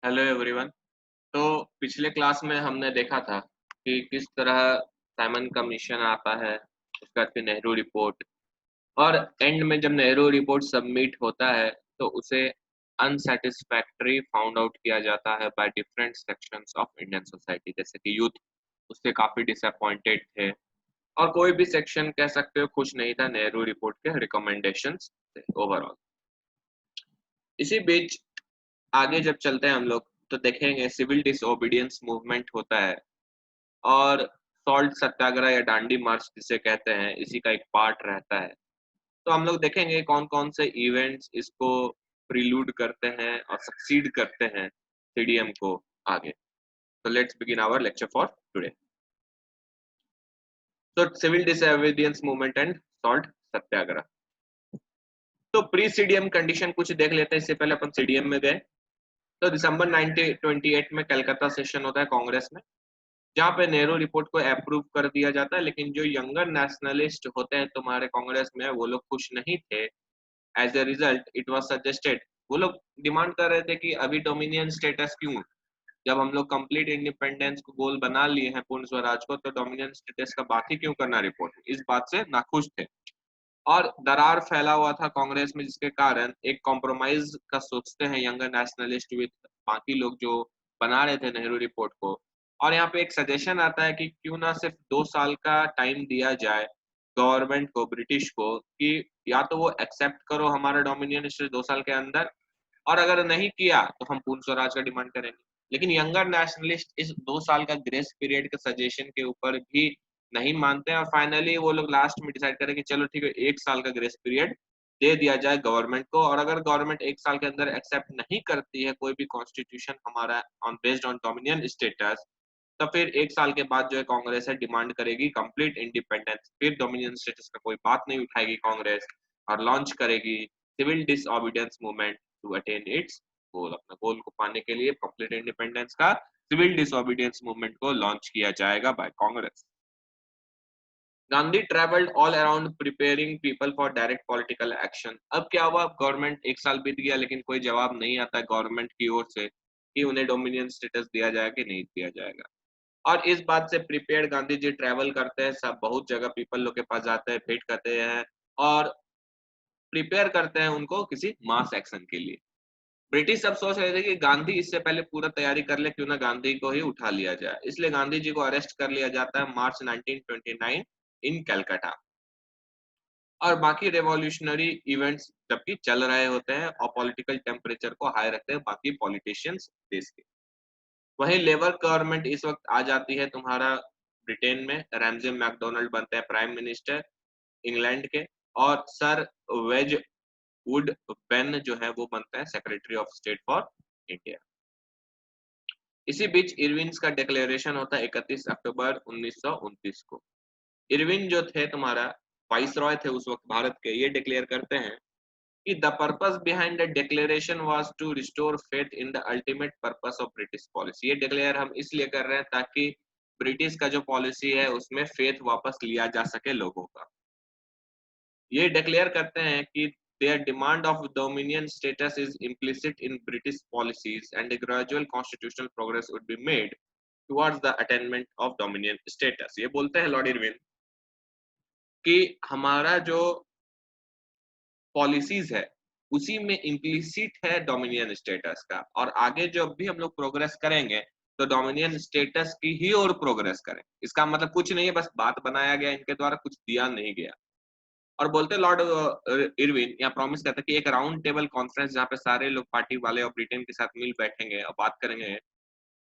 Hello everyone. तो पिछले class में हमने देखा था कि किस तरह साइमन कमीशन आता है, उसके बाद फिर नेहरू रिपोर्ट, और एंड में जब नेहरू रिपोर्ट सबमिट होता है तो उसे अनसेटिस्फैक्टरी फाउंड आउट किया जाता है by different sections of Indian society. जैसे कि यूथ उससे काफी डिसअपॉइंटेड थे, और कोई भी सेक्शन कह सकते हो खुश नहीं था नेहरू रिपोर्ट के रिकमेंडेशंस से ओवरऑल। इसी बीच आगे जब चलते हैं हम लोग तो देखेंगे सिविल डिसओबीडियंस मूवमेंट होता है, और सॉल्ट सत्याग्रह या डांडी मार्च जिसे कहते हैं इसी का एक पार्ट रहता है। तो हम लोग देखेंगे कौन कौन से इवेंट्स इसको प्रिलूड करते हैं और सक्सीड करते हैं सीडीएम को आगे। तो let's begin our lecture for today. तो civil disobedience movement and salt Satyagraha. तो प्री सीडीएम कंडीशन कुछ देख लेते हैं, इससे पहले अपन सीडीएम में गए। तो दिसंबर 1928 में कलकत्ता सेशन होता है कांग्रेस में, जहाँ पे नेहरू रिपोर्ट को अप्रूव कर दिया जाता है। लेकिन जो यंगर नेशनलिस्ट होते हैं तुम्हारे कांग्रेस में, वो लोग खुश नहीं थे। As a result it was suggested, वो लोग डिमांड कर रहे थे कि अभी डोमिनियन स्टेटस क्यों, जब हम लोग कंप्लीट इंडिपेंडेंस को गोल बना लिए हैं पूर्ण स्वराज को, तो डोमिनियन स्टेटस का बात ही क्यों करना रिपोर्ट में। इस बात से नाखुश थे, और दरार फैला हुआ था कांग्रेस में, जिसके कारण एक कॉम्प्रोमाइज का सोचते हैं यंगर नेशनलिस्ट विद बाकी लोग जो बना रहे थे नेहरू रिपोर्ट को। और यहाँ पे एक सजेशन आता है कि क्यों ना सिर्फ 2 साल का टाइम दिया जाए गवर्नमेंट को, ब्रिटिश को, कि या तो वो एक्सेप्ट करो हमारा डोमिनियन स्टेट 2 साल के अंदर, और अगर नहीं किया तो हम पूर्ण स्वराज का डिमांड करेंगे। लेकिन यंगर नेशनलिस्ट इस 2 साल का ग्रेस पीरियड के सजेशन के ऊपर भी नहीं मानते हैं, और फाइनली वो लोग लास्ट में डिसाइड करें कि चलो ठीक है, 1 साल का ग्रेस पीरियड दे दिया जाए गवर्नमेंट को। और अगर गवर्नमेंट 1 साल के अंदर एक्सेप्ट नहीं करती है कोई भी कॉन्स्टिट्यूशन हमारा on based on dominion status, तो फिर 1 साल के बाद जो है कांग्रेस है डिमांड करेगी कंप्लीट इंडिपेंडेंस। फिर डोमिनियन स्टेटस का कोई बात नहीं उठाएगी कांग्रेस, और लॉन्च करेगी civil disobedience movement to attain its goal. अपना गोल को पाने के लिए कंप्लीट इंडिपेंडेंस का सिविल डिसओबीडियंस मूवमेंट को लॉन्च किया जाएगा by Congress. Gandhi travelled all around preparing people for direct political action. अब क्या हुआ, गवर्नमेंट 1 साल बीत गया लेकिन कोई जवाब नहीं आता गवर्नमेंट की ओर से कि उन्हें डोमिनियन स्टेटस दिया जाएगा कि नहीं दिया जाएगा। और इस बात से प्रिपेयर्ड गांधी जी ट्रैवल करते हैं, सब बहुत जगह पीपल लोग के पास जाते हैं, भेंट करते हैं, और प्रिपेयर करते हैं उनको किसी मास एक्शन के लिए। ब्रिटिश सब सोच रहे थे कि गांधी इससे पहले पूरा तैयारी कर ले, क्यों ना गांधी को ही उठा लिया जाए। इसलिए गांधी जी को अरेस्ट कर लिया जाता है मार्च 1929 इन कलकत्ता। और बाकी रेवोल्यूशनरी इवेंट्स जबकि चल रहे होते हैं, और पॉलिटिकल टेम्परेचर को हाई रखते हैं बाकी पॉलिटिशियंस देश के। वहीं लेबर गवर्नमेंट इस वक्त आ जाती है तुम्हारा ब्रिटेन में, रैमजे मैकडोनल्ड बनते हैं प्राइम मिनिस्टर इंग्लैंड के, और सर वेज वुड बेन जो है वो बनते हैं secretary of state for India. इसी बीच इरविन्स का डिक्लेरेशन होता है 31 अक्टूबर 1929 को। इरविन जो थे तुम्हारा वाइसरॉय थे उस वक्त भारत के, ये डिक्लेयर करते हैं कि the purpose behind the declaration was to restore faith in the ultimate purpose of British policy. ये डिक्लेयर हम इसलिए कर रहे हैं ताकि ब्रिटिश का जो पॉलिसी है उसमें फेथ वापस लिया जा सके लोगों का। ये डिक्लेयर करते हैं कि their demand of dominion status is implicit in British policies and a gradual constitutional progress would be made towards the attainment of dominion status। ये बोलते हैं लॉर्ड इरविन कि हमारा जो पॉलिसीज है उसी में इम्प्लिसिट है डोमिनियन स्टेटस का, और आगे जब भी हम लोग प्रोग्रेस करेंगे तो डोमिनियन स्टेटस की ही और प्रोग्रेस करें। इसका मतलब कुछ नहीं है, बस बात बनाया गया इनके द्वारा, कुछ दिया नहीं गया। और बोलते लॉर्ड इरविन यहाँ प्रॉमिस करता है कि एक राउंड टेबल कॉन्फ्रेंस जहाँ पे सारे लोग पार्टी वाले और ब्रिटेन के साथ मिल बैठेंगे और बात करेंगे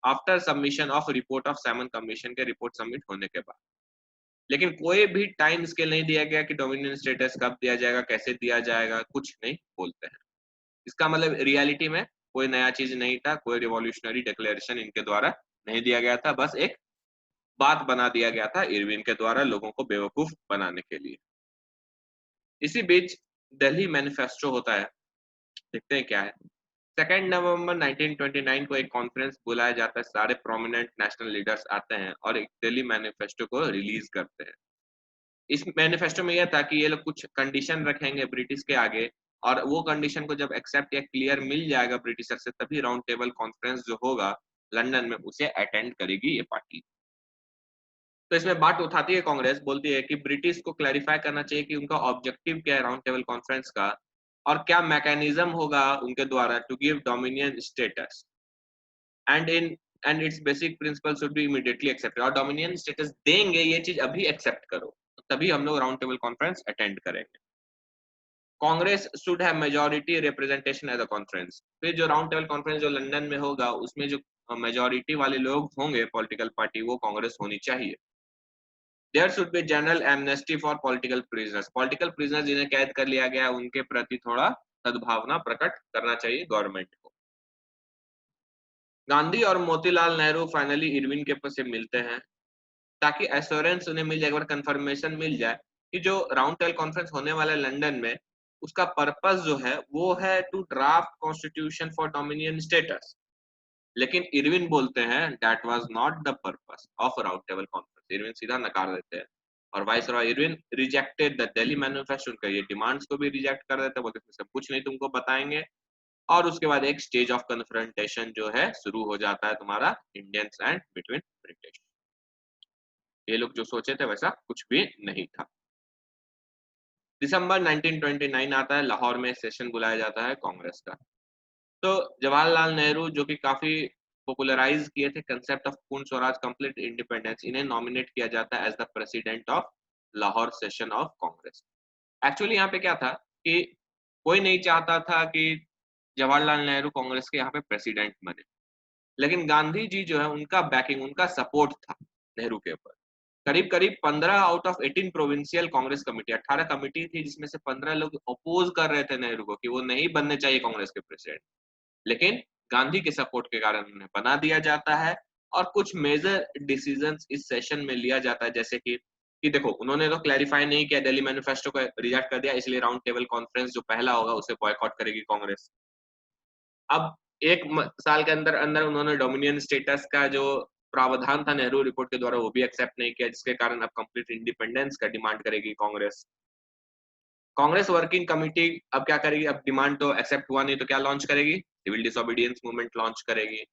after submission of report of Simon commission के रिपोर्ट सबमिट होने के बाद। लेकिन कोई भी टाइम स्केल नहीं दिया गया कि डोमिनियन स्टेटस कब दिया जाएगा, कैसे दिया जाएगा, कुछ नहीं बोलते हैं। इसका मतलब रियलिटी में कोई नया चीज नहीं था, कोई रिवॉल्यूशनरी डिक्लेरेशन इनके द्वारा नहीं दिया गया था, बस एक बात बना दिया गया था इरविन के द्वारा लोगों को बेवकूफ बनाने के लिए। इसी बीच दिल्ली मैनिफेस्टो होता है, देखते हैं क्या है। 2 नवंबर 1929 को एक कॉन्फ्रेंस बुलाया जाता है, सारे प्रोमिनेंट नेशनल लीडर्स आते हैं और एक दिल्ली मैनिफेस्टो को रिलीज करते हैं। इस मैनिफेस्टो में यह था कि ये लोग कुछ कंडीशन रखेंगे ब्रिटिश के आगे, और वो कंडीशन को जब एक्सेप्ट या क्लियर मिल जाएगा ब्रिटिशर से, तभी राउंड टेबल कॉन्फ्रेंस जो होगा लंदन में उसे अटेंड करेगी ये पार्टी। तो इसमें बात उठाती है कांग्रेस, बोलती है कि ब्रिटिश को क्लैरिफाई करना चाहिए कि उनका ऑब्जेक्टिव क्या है राउंड टेबल कॉन्फ्रेंस का, और क्या मैकेनिज्म होगा उनके द्वारा to give dominion status and in and its basic principle should be immediately accepted. और डोमिनियन स्टेटस देंगे ये चीज अभी एक्सेप्ट करो, तभी हम लोग राउंड टेबल कॉन्फ्रेंस अटेंड करेंगे। Congress should have majority representation at the conference. फिर जो राउंड टेबल कॉन्फ्रेंस जो लंदन में होगा उसमें जो मेजॉरिटी वाले लोग होंगे पॉलिटिकल पार्टी, वो कांग्रेस होनी चाहिए। There should be general amnesty for political prisoners. Political prisoner जिन्हें कैद कर लिया गया उनके प्रति थोड़ा सद्भावना प्रकट करना चाहिए गवर्नमेंट को। गांधी और मोतीलाल नेहरू फाइनली इरविन के से मिलते हैं ताकि एश्योरेंस उन्हें मिल जाए, एक बार कंफर्मेशन मिल जाए कि जो राउंड टेबल कॉन्फ्रेंस होने वाला है लंदन में, उसका पर्पस जो है वो है to draft constitution for dominion status. लेकिन इरविन बोलते हैं that was not the purpose of round table conference. Irwin सीधा नकार देते हैं और viceroy Irwin rejected the Delhi manifesto. उनका ये डिमांड्स को भी रिजेक्ट कर देते हैं, बोलते सब कुछ नहीं तुमको बताएंगे। और उसके बाद एक स्टेज ऑफ कन्फ्रंटेशन जो है शुरू हो जाता है तुम्हारा इंडियंस एंड बिटवीन ब्रिटिश। ये लोग जो सोचे थे वैसा कुछ भी नहीं था। दिसंबर 1929 आता है, लाहौर में सेशन बुलाया जाता है कांग्रेस का। तो जवाहरलाल नेहरू जो कि काफी पॉपुलराइज किए थे concept of Purna Swaraj complete independence, इन्हें नॉमिनेट किया जाता है as the president of Lahore session of Congress. Actually यहाँ पे क्या था कि कोई नहीं चाहता था कि जवाहरलाल नेहरू कांग्रेस के यहाँ पे प्रेसिडेंट बने, लेकिन गांधी जी जो है उनका बैकिंग, उनका सपोर्ट था नेहरू के ऊपर। करीब करीब 15 out of 18 provincial Congress committee, 18 committee थी जिसमें से 15 लोग अपोज कर रहे थे नेहरू को कि वो नहीं बनने चाहिए कांग्रेस के प्रेसिडेंट, लेकिन गांधी के सपोर्ट के कारण उन्हें बना दिया जाता है। और कुछ मेजर डिसीजंस इस सेशन में लिया जाता है, जैसे कि देखो उन्होंने तो क्लैरिफाई नहीं किया, दिल्ली मैनिफेस्टो को रिजेक्ट कर दिया, इसलिए राउंड टेबल कॉन्फ्रेंस जो पहला होगा उसे बॉयकॉट करेगी कांग्रेस। अब एक साल के अंदर अंदर उन्होंने डोमिनियन स्टेटस का जो प्रावधान था नेहरू रिपोर्ट के द्वारा वो भी एक्सेप्ट नहीं किया, जिसके कारण अब कंप्लीट इंडिपेंडेंस का डिमांड करेगी कांग्रेस। कांग्रेस वर्किंग कमेटी अब क्या करेगी, अब डिमांड तो एक्सेप्ट हुआ नहीं तो क्या लॉन्च करेगी, सिविल डिसोबीडियंस मूवमेंट लॉन्च करेगी।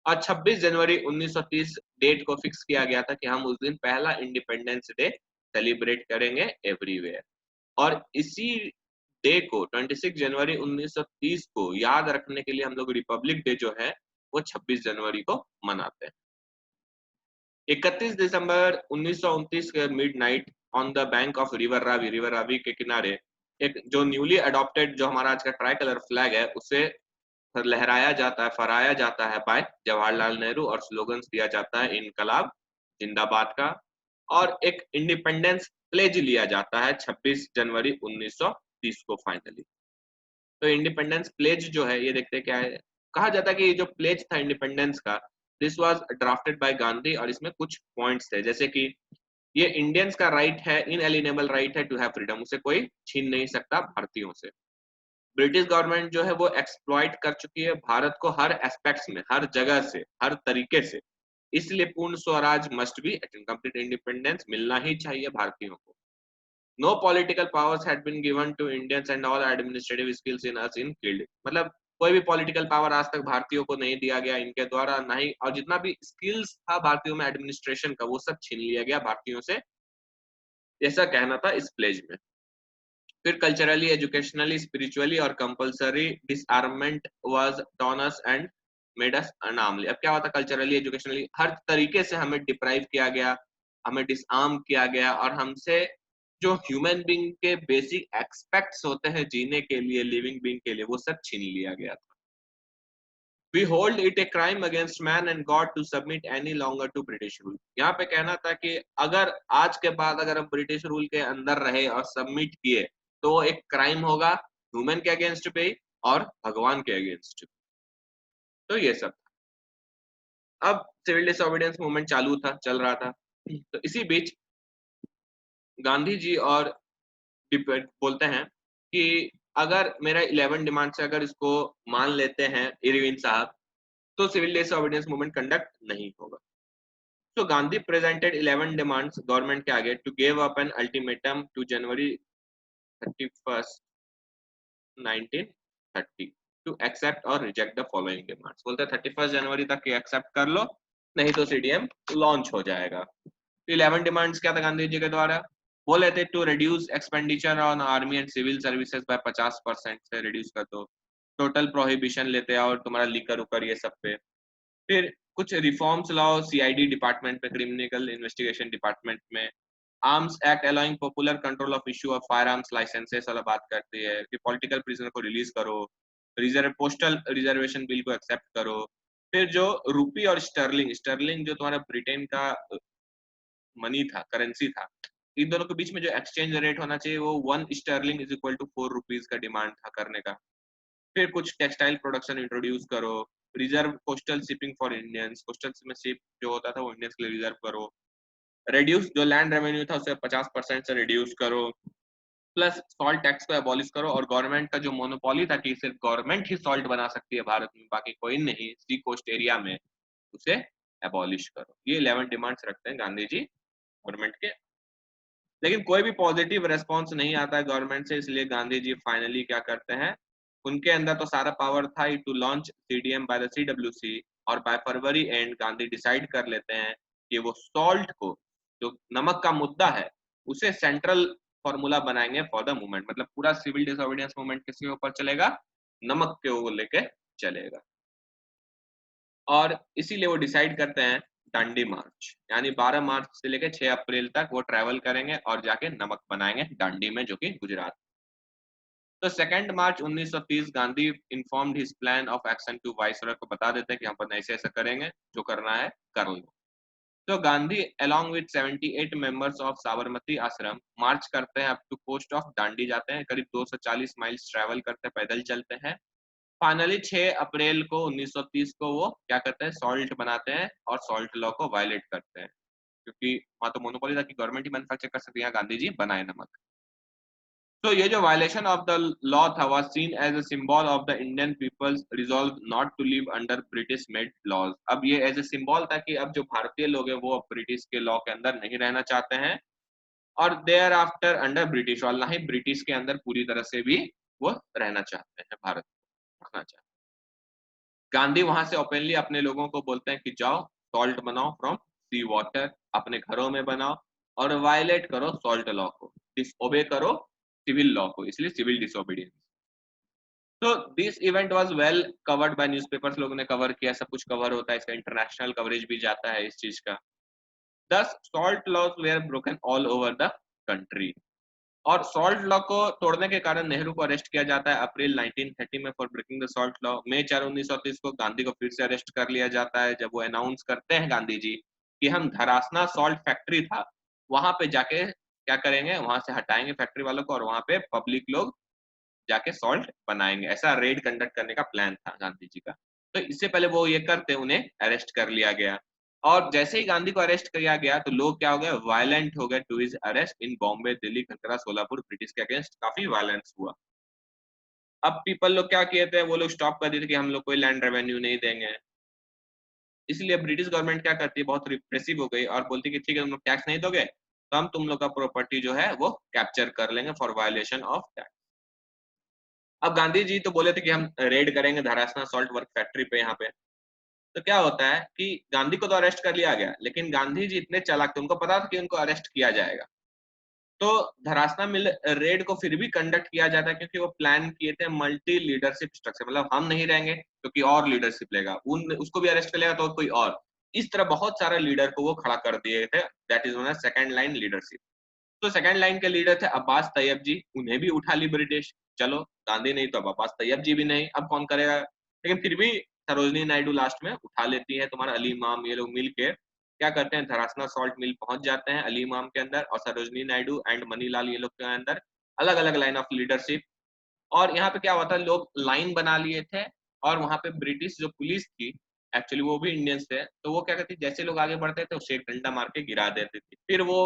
और 26 जनवरी 1930 डेट को फिक्स किया गया था कि हम उस दिन पहला इंडिपेंडेंस डे सेलिब्रेट करेंगे एवरीवेयर। और इसी डे को 26 जनवरी 1930 को याद रखने के लिए हम लोग रिपब्लिक डे जो है वो 26 जनवरी को मनाते हैं। 31 दिसंबर 1929 के midnight on the bank of river Ravi के किनारे एक जो न्यूली अडॉप्टेड जो हमारा आज का ट्राई कलर फ्लैग है उसे लहराया जाता है, फहराया जाता है बाय जवाहरलाल नेहरू, और स्लोगन्स दिया जाता है इनकलाब जिंदाबाद का। और एक इंडिपेंडेंस प्लेज लिया जाता है 26 जनवरी 1930 को फाइनली। तो इंडिपेंडेंस प्लेज जो है ये देखते क्या है, कहा जाता है कि ये जो प्लेज था इंडिपेंडेंस का, this was drafted bye Gandhi, और इसमें कुछ पॉइंट्स थे जैसे कि ये इंडियंस का राइट है, इनएलिनेबल राइट है टू हैव फ्रीडम, उसे कोई छीन नहीं सकता भारतीयों से। ब्रिटिश गवर्नमेंट जो है वो एक्सप्लॉइट कर चुकी है भारत को हर एस्पेक्ट्स में, हर जगह से, हर तरीके से, इसलिए पूर्ण स्वराज मस्ट बी, कंप्लीट इंडिपेंडेंस मिलना ही चाहिए भारतीयों को। No political powers had been given to Indians and all administrative skills in us in field, मतलब कोई भी पॉलिटिकल पावर आज तक भारतीयों को नहीं दिया गया इनके द्वारा, नहीं, और जितना भी स्किल्स था भारतीयों में एडमिनिस्ट्रेशन का वो सब छीन लिया गया भारतीयों से, ऐसा कहना था इस प्लेज में। फिर कल्चरली, एजुकेशनली, स्पिरिचुअली और compulsory disarmament was done us and made us unarmly. अब क्या होता, कल्चरली एजुकेशनली हर तरीके से हमें डिप्राइव किया गया, हमें डिसआर्म किया गया, और हमसे जो ह्यूमन बीइंग के बेसिक एक्सपेक्ट्स होते हैं जीने के लिए, लिविंग बीइंग के लिए, वो सब छीन लिया गया था। We hold it a crime against man and God to submit any longer to British rule। यहाँ पे कहना था कि अगर आज के बाद अगर हम ब्रिटिश रूल के अंदर रहे और सबमिट किए तो वो एक क्राइम होगा ह्यूमन के अगेंस्ट पे और भगवान के अगेंस्ट। तो ये सब था। अब सिविल डिसोबीडियंस मूवमेंट चालू था, चल रहा था। तो इसी बीच गांधी जी और बोलते हैं कि अगर मेरा 11 डिमांड से अगर इसको मान लेते हैं इरविन साहब, तो सिविल डिसोबीडियंस मूवमेंट कंडक्ट नहीं होगा। तो गांधी प्रेजेंटेड 11 डिमांड्स गवर्नमेंट के आगे to give up an ultimatum to January 31 1930 to accept और रिजेक्ट द फॉलोइंग डिमांड्स। बोलते हैं 31 जनवरी तक ये एक्सेप्ट कर लो, नहीं तो सीडीएम लॉन्च हो जाएगा। 11 डिमांड्स क्या था गांधी जी के द्वारा? बोले थे to reduce expenditure on army and civil services by 50% से रिड्यूस कर दो, टोटल प्रोहिबिशन लेते आओ तुम्हारा लीकर उकर ये सब पे। फिर कुछ रिफॉर्म्स लाओ सीआईडी डिपार्टमेंट में, क्रिमिनल इन्वेस्टिगेशन डिपार्टमेंट में। Arms act allowing popular control of issue of firearms licenses वाला बात करती है कि पॉलिटिकल प्रिजनर को रिलीज करो। रिजर्व पोस्टल रिजर्वेशन बिल को एक्सेप्ट करो। फिर जो रूपी और स्टर्लिंग, स्टर्लिंग जो तुम्हारा ब्रिटेन का मनी था, करेंसी था, इन दोनों के बीच में जो एक्सचेंज रेट होना चाहिए वो 1 sterling is equal to 4 rupees का डिमांड था करने का। फिर कुछ टेक्सटाइल प्रोडक्शन इंट्रोड्यूस करो। Reserve coastal shipping for Indians, coastal में शिप जो होता था वो इंडियंस के लिए रिजर्व करो। रिड्यूस जो लैंड रेवेन्यू था उसे 50% से रिड्यूस करो। प्लस सॉल्ट टैक्स को एबॉलिश करो, और गवर्नमेंट का जो मोनोपोली था कि सिर्फ गवर्नमेंट ही सॉल्ट बना सकती है भारत में, बाकी कोई नहीं सी कोस्ट एरिया में, उसे एबॉलिश करो। ये 11 डिमांड्स रखते हैं गांधी जी गवर्नमेंट के। लेकिन कोई भी पॉजिटिव रेस्पॉन्स नहीं आता है गवर्नमेंट से, इसलिए गांधी जी फाइनली क्या करते हैं, उनके अंदर तो सारा पावर था to launch CDM by the CWC, और बाय फरवरी एंड गांधी डिसाइड कर लेते हैं कि वो सॉल्ट को, जो नमक का मुद्दा है, उसे सेंट्रल फॉर्मूला बनाएंगे फॉर द मूवमेंट। मतलब पूरा सिविल डिसोबीडियंस मूवमेंट किसके ऊपर चलेगा? नमक के ऊपर लेके चलेगा। और इसीलिए वो डिसाइड करते हैं दांडी मार्च, यानी 12 मार्च से लेकर 6 अप्रैल तक वो ट्रैवल करेंगे और जाके नमक बनाएंगे दांडी में, जो कि गुजरात। तो 2 March 1930 Gandhi informed his plan of action to viceroy को बता देते हैं कि हम अपन ऐसे ऐसा करेंगे, जो करना है कर लो। तो Gandhi along with 78 members of Sabarmati Ashram march करते हैं up to coast of Dandi, जाते हैं करीब 240 माइल्स ट्रैवल करते हैं, पैदल चलते हैं। फाइनली 6 अप्रैल को 1930 को वो क्या करते हैं, सॉल्ट बनाते हैं और सॉल्ट लॉ को वायलेट करते हैं, क्योंकि वहां तो मोनोपोली था कि गवर्नमेंट ही मैन्युफैक्चर कर सकती है, गांधी जी बनाए नमक। तो ये जो वायलेशन ऑफ द लॉ था was seen as a symbol of the Indian people's resolve not to live under British made laws. अब ये एज ए सिंबल था कि अब जो भारतीय लोग हैं वो अब ब्रिटिश के लॉ के अंदर नहीं रहना चाहते हैं, और देयर आफ्टर अंडर ब्रिटिश, और ना ही ब्रिटिश के अंदर पूरी तरह से भी वो रहना चाहते हैं, भारत को रखना चाहते हैं। गांधी वहां से ओपनली अपने लोगों को बोलते हैं कि जाओ सॉल्ट बनाओ फ्रॉम सी वाटर, अपने घरों में बनाओ, और वायलेट करो सॉल्ट लॉ को, डिसओबे करो सिविल लॉ को, इसलिए सिविल डिसोबीडियंस। तो this event was well covered by newspapers, लोगों ने कवर किया, सब कुछ कवर होता है, इसका इंटरनेशनल कवरेज भी जाता है इस चीज का। Thus salt laws were broken all over the country, और सॉल्ट लॉ को तोड़ने के कारण नेहरू को अरेस्ट किया जाता है अप्रैल 1930 में for breaking the salt law. मई 4 1930 को गांधी को फिर से अरेस्ट कर लिया जाता है, जब वो अनाउंस करते हैं गांधी जी कि हम धरासना सॉल्ट फैक्ट्री था वहां पे जाके क्या करेंगे, वहां से हटाएंगे फैक्ट्री वालों को और वहां पे पब्लिक लोग जाके सॉल्ट बनाएंगे। ऐसा रेड कंडक्ट करने का प्लान था गांधी जी का। तो इससे पहले वो ये करते उन्हें अरेस्ट कर लिया गया, और जैसे ही गांधी को अरेस्ट किया गया तो लोग क्या हो गए, वायलेंट हो गए to his arrest in Bombay, Delhi, Calcutta, Solapur. British के अगेंस्ट काफी वायलेंस हुआ। अब पीपल लोग क्या किए थे, वो लोग स्टॉप कर दिए थे कि हम लोग कोई लैंड रेवेन्यू नहीं देंगे। इसलिए ब्रिटिश गवर्नमेंट क्या करती है, बहुत रिप्रेसिव हो गई और बोलती कि ठीक है तुम लोग टैक्स नहीं दोगे तो हम तुम लोग का प्रॉपर्टी जो है वो कैप्चर कर लेंगे फॉर वायलेशन ऑफ टैक्स। अब गांधी जी तो बोले थे कि हम रेड करेंगे धरासना सॉल्ट वर्क फैक्ट्री पे यहाँ पे। तो क्या होता है कि गांधी को तो अरेस्ट कर लिया गया, लेकिन गांधी जी इतने चालाक थे, उनको पता था कि उनको अरेस्ट किया जाएगा। तो धरासना मिल रेड को फिर भी कंडक्ट किया जाता है, क्योंकि वो प्लान किए थे मल्टी लीडरशिप स्ट्रक्चर, मतलब हम नहीं रहेंगे क्योंकि और लीडरशिप लेगा, उन उसको भी अरेस्ट कर लेगा तो कोई और, इस तरह बहुत सारे लीडर को वो खड़ा कर दिए थे। That is known as second line leadership. तो सेकंड लाइन के लीडर थे अब्बास तैयब जी, उन्हें भी उठा ली ब्रिटिश। चलो गांधी नहीं तो अब अब्बास तैयब जी भी नहीं, अब कौन करेगा, लेकिन फिर भी सरोजनी नायडू लास्ट में उठा लेती है, तुम्हारा अली इमाम, ये लोग मिल के क्या करते हैं, धरासना सॉल्ट मिल पहुंच जाते हैं अली इमाम के अंदर, और सरोजनी नायडू एंड मनीलाल ये लोग के अंदर अलग अलग लाइन ऑफ लीडरशिप। और यहाँ पे क्या हुआ था, लोग लाइन बना लिए थे, और वहां पे ब्रिटिश जो पुलिस थी, एक्चुअली वो भी इंडियंस थे, तो वो क्या करती, जैसे लोग आगे बढ़ते थे उसे एक डंडा मार के गिरा देती थी, फिर वो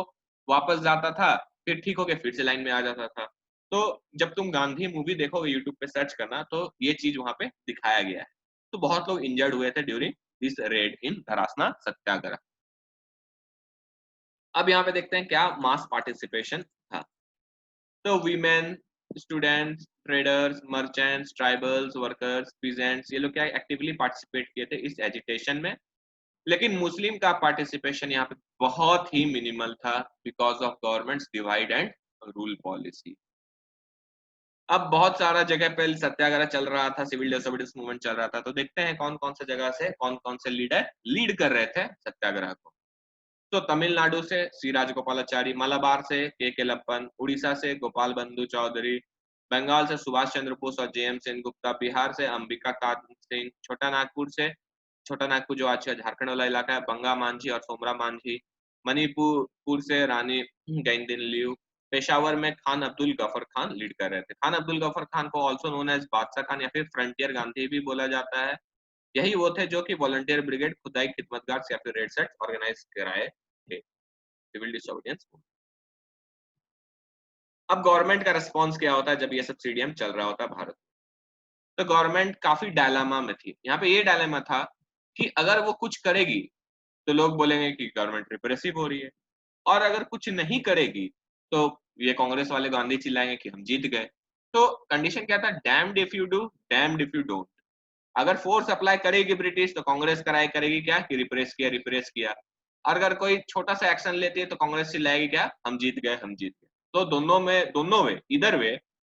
वापस जाता था, फिर ठीक हो गया, फिर से लाइन में आ जाता था। तो जब तुम गांधी मूवी देखोगे यूट्यूब पे सर्च करना तो ये चीज वहां पे दिखाया गया है। तो बहुत लोग इंजर्ड हुए थे ड्यूरिंग दिस रेड इन धरासना सत्याग्रह। अब यहाँ पे देखते हैं क्या मास पार्टिसिपेशन था। तो women, students, traders, merchants, tribals, workers, peasants, ये लोग क्या एक्टिवली पार्टिसिपेट किए थे इस एजिटेशन में। लेकिन मुस्लिम का पार्टिसिपेशन यहाँ पे बहुत ही मिनिमल था because of governments divide and rule policy. अब बहुत सारा जगह पे सत्याग्रह चल रहा था, सिविल डिसोबीडियंस मूवमेंट चल रहा था, तो देखते हैं कौन कौन से जगह से कौन कौन से लीडर लीड कर रहे थे सत्याग्रह को। तो तमिलनाडु से सी राजगोपालाचारी, मलाबार से के लप्पन, उड़ीसा से गोपाल बंधु चौधरी, बंगाल से सुभाष चंद्र बोस और जेएम सेनगुप्ता, बिहार से अंबिका कांत सिंह, छोटा नागपुर जो आज का झारखंड वाला इलाका है, बंगा मांझी और सोमरा मांझी, मणिपुर से रानी गैंडिन लियू, पेशावर में खान अब्दुल गफर खान लीड कर रहे थे। खान अब्दुल गफर खान को ऑल्सो नोन एज बादशाह खान या फिर फ्रंटियर गांधी भी बोला जाता है। यही वो थे जो कि वॉलंटियर ब्रिगेड, खुदाई खिदमतगार या फिर रेड सेट ऑर्गेनाइज कराए थे सिविल डिसोबीडियंस। अब गवर्नमेंट का रिस्पॉन्स क्या होता है जब ये सब सीडीएम चल रहा होता है भारत में? तो गवर्नमेंट काफी डायलामा में थी। यहाँ पे ये डायलामा था कि अगर वो कुछ करेगी तो लोग बोलेंगे कि गवर्नमेंट रिप्रेसिव हो रही है, और अगर कुछ नहीं करेगी तो ये कांग्रेस वाले गांधी चिल्लाएंगे कि हम जीत गए। तो कंडीशन क्या था? Damned if you do, damned if you don't. अगर फोर्स अप्लाई करेगी ब्रिटिश तो कांग्रेस कराए करेगी क्या कि रिप्रेस किया। और अगर कोई छोटा सा एक्शन लेती है तो कांग्रेस चिल्लाएगी क्या? हम जीत गए, हम जीत गए। तो दोनों वे इधर वे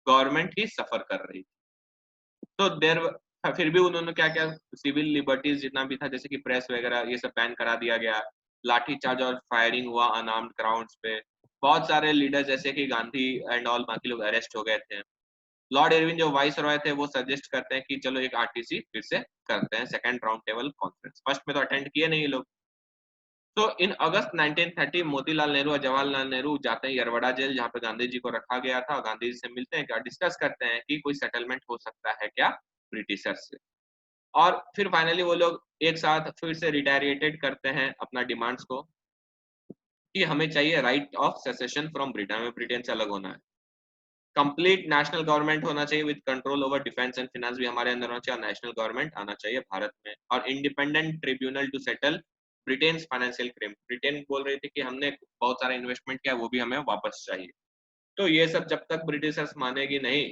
गवर्नमेंट ही सफर कर रही थी। तो देर फिर भी उन्होंने क्या क्या सिविल लिबर्टीज जितना भी था, जैसे कि प्रेस वगैरह, ये सब बैन करा दिया गया। लाठीचार्ज और फायरिंग हुआ अनआर्म्ड क्राउड्स पे। बहुत सारे लीडर जैसे कि गांधी एंड ऑल बाकी लोग अरेस्ट हो गए थे। लॉर्ड इरविन जो वाइस रॉय थे वो सजेस्ट करते हैं कि चलो एक आरटीसी फिर से करते हैं, second round table conference. First में तो अटेंड किए नहीं लोग। तो इन अगस्त 1930 मोतीलाल नेहरू और जवाहरलाल नेहरू जाते हैं यरवड़ा जेल, जहाँ पे गांधी जी को रखा गया था, और गांधी जी से मिलते हैं, क्या डिस्कस करते हैं कि कोई सेटलमेंट हो सकता है क्या ब्रिटिशर्स से। और फिर फाइनली वो लोग एक साथ फिर से रिटेरिएटेड करते हैं अपना डिमांड्स को कि हमें चाहिए right of cessation from Britain, हमें ब्रिटेन से अलग होना है। कंप्लीट नेशनल गवर्नमेंट होना चाहिए with control over defence and finance भी हमारे अंदर होना चाहिए, और नेशनल गवर्नमेंट आना चाहिए भारत में, और independent tribunal to settle Britain financial crime. Britain बोल रही थी कि हमने बहुत सारा इन्वेस्टमेंट किया, वो भी हमें वापस चाहिए। तो ये सब जब तक ब्रिटिशर्स मानेगी नहीं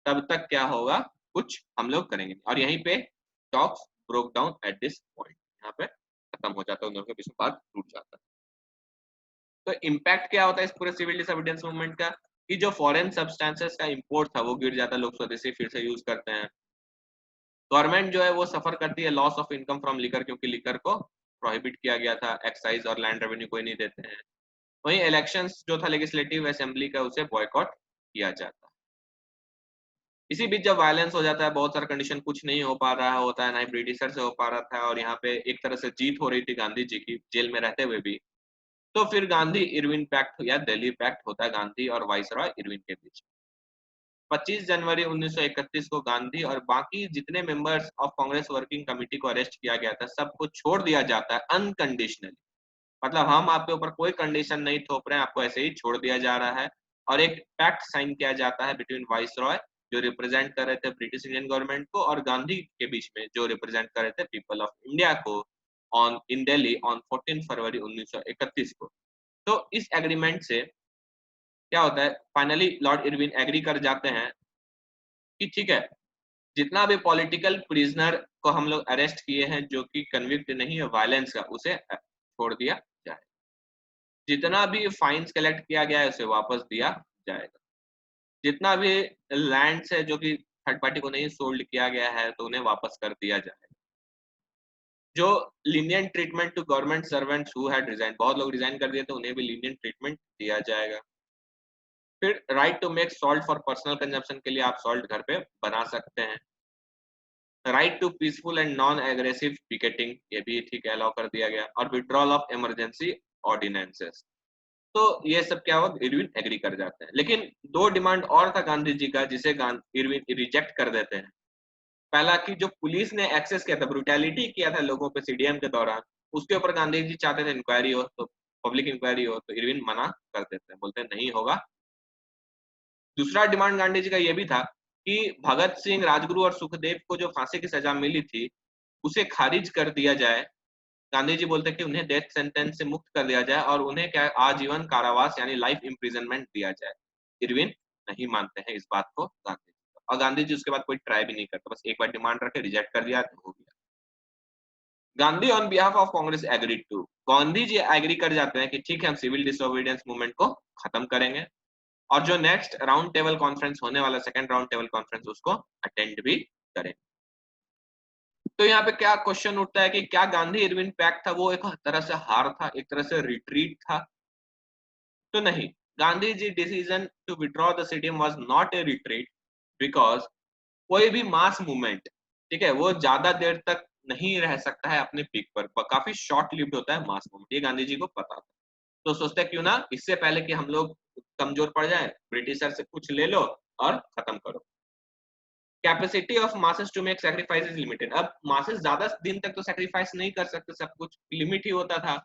तब तक क्या होगा, कुछ हम लोग करेंगे। और यहीं पे talks broke down at this point, यहाँ पे खत्म हो जाता है, उन दोनों के बीच में बात टूट जाता है। तो इम्पैक्ट क्या होता है इस पूरे सिविल डिसोबीडियंस मूवमेंट का, कि जो फॉरेन सब्सटेंसेस का इंपोर्ट था वो गिर जाता है, लोग स्वदेशी फिर से यूज करते हैं। गवर्नमेंट जो है वो सफर करती है loss of income from liquor, क्योंकि लिकर को प्रोहिबिट किया गया था, एक्साइज और लैंड रेवेन्यू कोई नहीं देते हैं। वहीं इलेक्शंस जो था लेजिस्लेटिव असेंबली का, उसे बॉयकॉट किया जाता है। इसी बीच जब वायलेंस हो जाता है, बहुत सारा कंडीशन, कुछ नहीं हो पा रहा होता है, ना ही ब्रिटिशर से हो पा रहा था, और यहाँ पे एक तरह से जीत हो रही थी गांधी जी की जेल में रहते हुए भी। तो फिर गांधी इरविन पैक्ट या दिल्ली पैक्ट होता है गांधी और वाइसरॉय इरविन के बीच। 25 जनवरी 1931 को गांधी और बाकी जितने members of Congress working committee को अरेस्ट किया गया था, सबको छोड़ दिया जाता है अनकंडीशनली। मतलब हम आपके ऊपर कोई कंडीशन नहीं थोप रहे हैं, आपको ऐसे ही छोड़ दिया जा रहा है। और एक पैक्ट साइन किया जाता है बिटवीन वाइसरॉय जो रिप्रेजेंट कर रहे थे ब्रिटिश इंडियन गवर्नमेंट को, और गांधी के बीच में जो रिप्रेजेंट कर रहे थे पीपल ऑफ इंडिया को, ऑन इन दिल्ली ऑन 14 फरवरी 1931 को। तो इस एग्रीमेंट से क्या होता है, फाइनली लॉर्ड इरविन एग्री कर जाते हैं कि ठीक है, जितना भी पॉलिटिकल प्रिजनर को हम लोग अरेस्ट किए हैं जो कि कन्विक्ट नहीं है वायलेंस का, उसे छोड़ दिया जाए। जितना भी फाइन्स कलेक्ट किया गया है उसे वापस दिया जाएगा। जितना भी लैंड है जो कि थर्ड पार्टी को नहीं सोल्ड किया गया है तो उन्हें वापस कर दिया जाएगा। जो lenient treatment to government servants who had resign, बहुत लोग रिजाइन कर दिए तो उन्हें भी लीनियंट ट्रीटमेंट दिया जाएगा। फिर right to make salt for personal consumption के लिए आप सॉल्ट घर पे बना सकते हैं। Right to peaceful and non aggressive picketing, ये भी ठीक है, अलाउ कर दिया गया। और विड्रॉल ऑफ इमरजेंसी ऑर्डिनेंसेस। तो ये सब क्या हुआ, इरविन एग्री कर जाते हैं। लेकिन दो डिमांड और था गांधी जी का जिसे इरविन रिजेक्ट कर देते हैं। पहला कि जो पुलिस ने एक्सेस किया था, ब्रुटैलिटी किया था लोगों पे सीडीएम के दौरान, उसके ऊपर गांधी जी चाहते थे इंक्वायरी हो, तो पब्लिक इंक्वायरी हो, तो इरविन मना कर देते हैं, बोलते हैं नहीं होगा। दूसरा डिमांड गांधी जी का यह भी था कि भगत सिंह, राजगुरु और सुखदेव को जो फांसी की सजा मिली थी उसे खारिज कर दिया जाए। गांधी जी बोलते कि उन्हें डेथ सेंटेंस से मुक्त कर दिया जाए और उन्हें क्या आजीवन कारावास यानी लाइफ इम्प्रिजनमेंट दिया जाए। इरविन नहीं मानते हैं इस बात को गांधी जी। और गांधी जी उसके बाद कोई ट्राई भी नहीं करता, बस एक बार डिमांड रखे, रिजेक्ट कर दिया तो हो गया। Gandhi on behalf of Congress agreed to, Gandhi ji agree कर जाते हैं कि ठीक है हम सिविल डिसोबीडियंस मूवमेंट को खत्म करेंगे, और जो नेक्स्ट राउंड टेबल कॉन्फ्रेंस होने वाला, सेकंड राउंड टेबल कॉन्फ्रेंस, उसको अटेंड भी करें। तो यहाँ पे क्या क्वेश्चन उठता है कि क्या गांधी इरविन पैक्ट था वो एक तरह से हार था, एक तरह से रिट्रीट था? तो नहीं, Gandhi ji decision to withdraw the CDM was not a retreat, because कोई भी मास मूवमेंट, ठीक है, वो ज्यादा देर तक नहीं रह सकता है अपने पीक पर, काफी शॉर्ट लिव्ड होता है मास मूवमेंट, ये गांधी जी को पता था। तो सोचते क्यों ना इससे पहले कि हम लोग कमजोर पड़ जाए, ब्रिटिशर से कुछ ले लो और खत्म करो। Capacity of masses to make sacrifice is limited, अब मासेस ज्यादा दिन तक तो सैक्रिफाइस नहीं कर सकते, सब कुछ लिमिट ही होता था,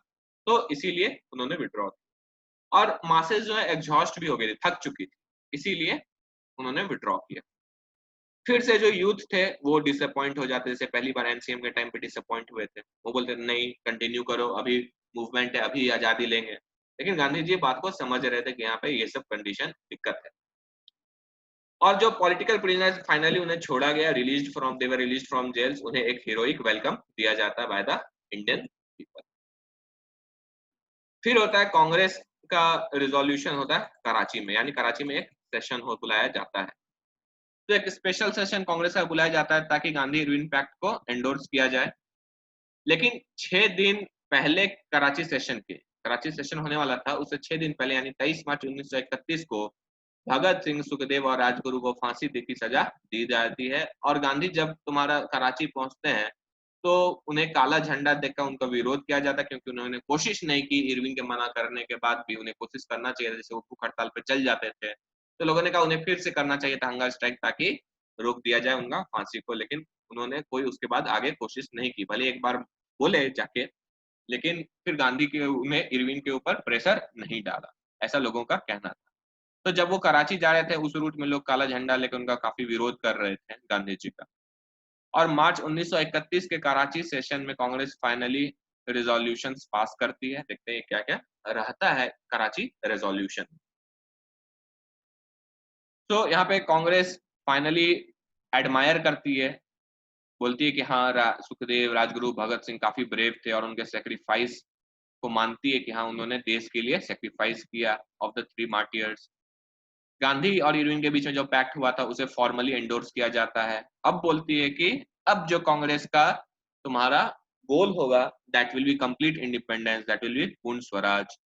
तो इसीलिए उन्होंने विड्रॉ किया। और मासेस जो है एग्जॉस्ट भी हो गई थी, थक चुकी थी, इसीलिए उन्होंने विड्रॉ किया। फिर से जो यूथ थे वो डिसअपॉइंट हो जाते, जैसे पहली बार एनसीएम के टाइम पे डिसअपॉइंट हुए थे, वो बोलते नहीं कंटिन्यू करो, अभी मूवमेंट है, अभी आजादी लेंगे। लेकिन गांधी जी बात को समझ रहे थे कि यहाँ पे ये सब कंडीशन दिक्कत है। और जो पॉलिटिकल प्रिजनर्स फाइनली उन्हें छोड़ा गया, released from, they were released from jails, उन्हें एक हीरोइक वेलकम दिया जाता है बाय द इंडियन पीपल। फिर होता है कांग्रेस का रिजोल्यूशन होता है कराची में, यानी कराची में एक सेशन हो बुलाया जाता है। तो एक स्पेशल सेशन कांग्रेस का बुलाया जाता है ताकि गांधी इरविन पैक्ट को एंडोर्स किया जाए। लेकिन 6 दिन पहले कराची सेशन होने वाला था, उससे 6 दिन पहले यानी 23 मार्च 1931 को भगत सिंह, सुखदेव और राजगुरु को फांसी की सजा दी जाती है। और गांधी जब तुम्हारा कराची पहुंचते हैं तो उन्हें काला झंडा देकर उनका विरोध किया जाता है, क्योंकि उन्होंने कोशिश नहीं की, इरविन के मना करने के बाद भी उन्हें कोशिश करना चाहिए, जैसे वो भूख हड़ताल पे चल जाते थे, तो लोगों ने कहा उन्हें फिर से करना चाहिए था हंगर स्ट्राइक, ताकि रोक दिया जाए उनका फांसी को। लेकिन उन्होंने कोई उसके बाद आगे कोशिश नहीं की, भले एक बार बोले जाके, लेकिन फिर गांधी के ने इरविन के ऊपर प्रेशर नहीं डाला, ऐसा लोगों का कहना था। तो जब वो कराची जा रहे थे, उस रूट में लोग काला झंडा लेकर उनका काफी विरोध कर रहे थे गांधी जी का। और मार्च 1931 के कराची सेशन में कांग्रेस फाइनली रिजोल्यूशंस पास करती है। देखते हैं क्या क्या रहता है कराची रेजोल्यूशन। तो यहाँ पे कांग्रेस फाइनली एडमायर करती है, बोलती है कि हाँ सुखदेव, राजगुरु, भगत सिंह काफी ब्रेव थे और उनके सेक्रीफाइस को मानती है कि हाँ उन्होंने देश के लिए सेक्रीफाइस किया, ऑफ द 3 मार्टियर्स। गांधी और इरविन के बीच में जो पैक्ट हुआ था उसे फॉर्मली एंडोर्स किया जाता है। अब बोलती है कि अब जो कांग्रेस का तुम्हारा गोल होगा, that will be complete independence, that will be पूर्ण स्वराज।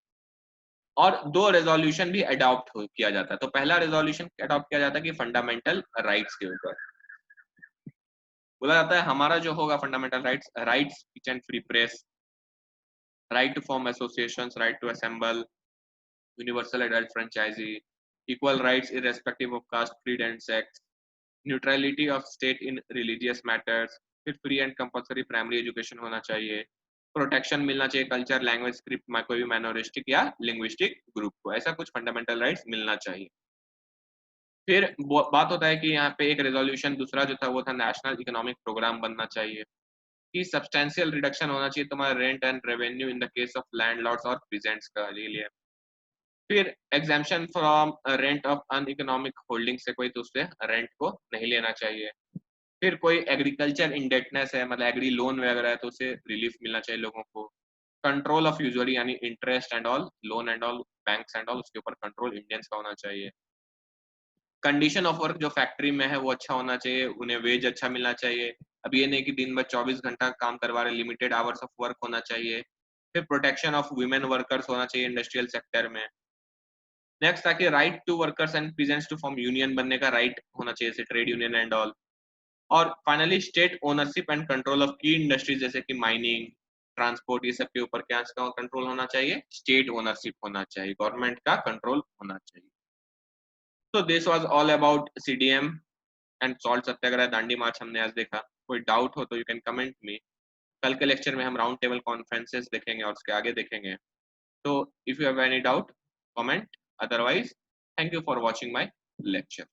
और 2 रेजोल्यूशन भी अडॉप्ट किया जाता है। तो पहला रेजोल्यूशन अडॉप्ट किया जाता है कि फंडामेंटल राइट्स के ऊपर बोला जाता है हमारा जो होगा fundamental rights, rights speech and free press, right to form associations, right to assemble, universal adult franchise, equal rights irrespective of caste, creed and sex, neutrality of state in religious matters, फिर free and compulsory primary education होना चाहिए, protection मिलना चाहिए culture, language, script में कोई भी माइनॉरिस्टिक या linguistic group को, ऐसा कुछ फंडामेंटल राइट्स मिलना चाहिए। फिर बात होता है कि यहाँ पे एक रेजोल्यूशन दूसरा जो था वो था नेशनल इकोनॉमिक प्रोग्राम बनना चाहिए, कि सब्सटेंशियल रिडक्शन होना चाहिए तुम्हारा rent and revenue in the case of landlords और पीजेंट्स का लिए। फिर exemption from rent of uneconomic holding से कोई तो उससे रेंट को नहीं लेना चाहिए। फिर कोई एग्रीकल्चर इंडेटनेस है, मतलब एग्री लोन वगैरह है, तो उसे रिलीफ मिलना चाहिए लोगों को। कंट्रोल ऑफ यूजुअली यानी interest and all, loan and all, banks and all, उसके ऊपर कंट्रोल इंडियंस का होना चाहिए। कंडीशन ऑफ वर्क जो फैक्ट्री में है वो अच्छा होना चाहिए, उन्हें वेज अच्छा मिलना चाहिए। अब ये नहीं कि दिन भर 24 घंटा काम करवा रहे, लिमिटेड आवर्स ऑफ वर्क होना चाहिए। फिर प्रोटेक्शन ऑफ वुमेन वर्कर्स होना चाहिए इंडस्ट्रियल सेक्टर में। नेक्स्ट ताकि right to workers and peasants to form union बनने का राइट होना चाहिए, जैसे ट्रेड यूनियन एंड ऑल। और finally state ownership and control of की इंडस्ट्रीज जैसे कि माइनिंग, ट्रांसपोर्ट, ये सब के ऊपर क्या कंट्रोल होना चाहिए, स्टेट ओनरशिप होना चाहिए, गवर्नमेंट का कंट्रोल होना चाहिए। तो this was all about CDM and salt Satyagraha, Dandi march हमने आज देखा। कोई डाउट हो तो यू कैन कमेंट मी। कल के लेक्चर में हम राउंड टेबल कॉन्फ्रेंसेस देखेंगे और उसके आगे देखेंगे। तो if you have any doubt comment, otherwise thank you for watching my lecture.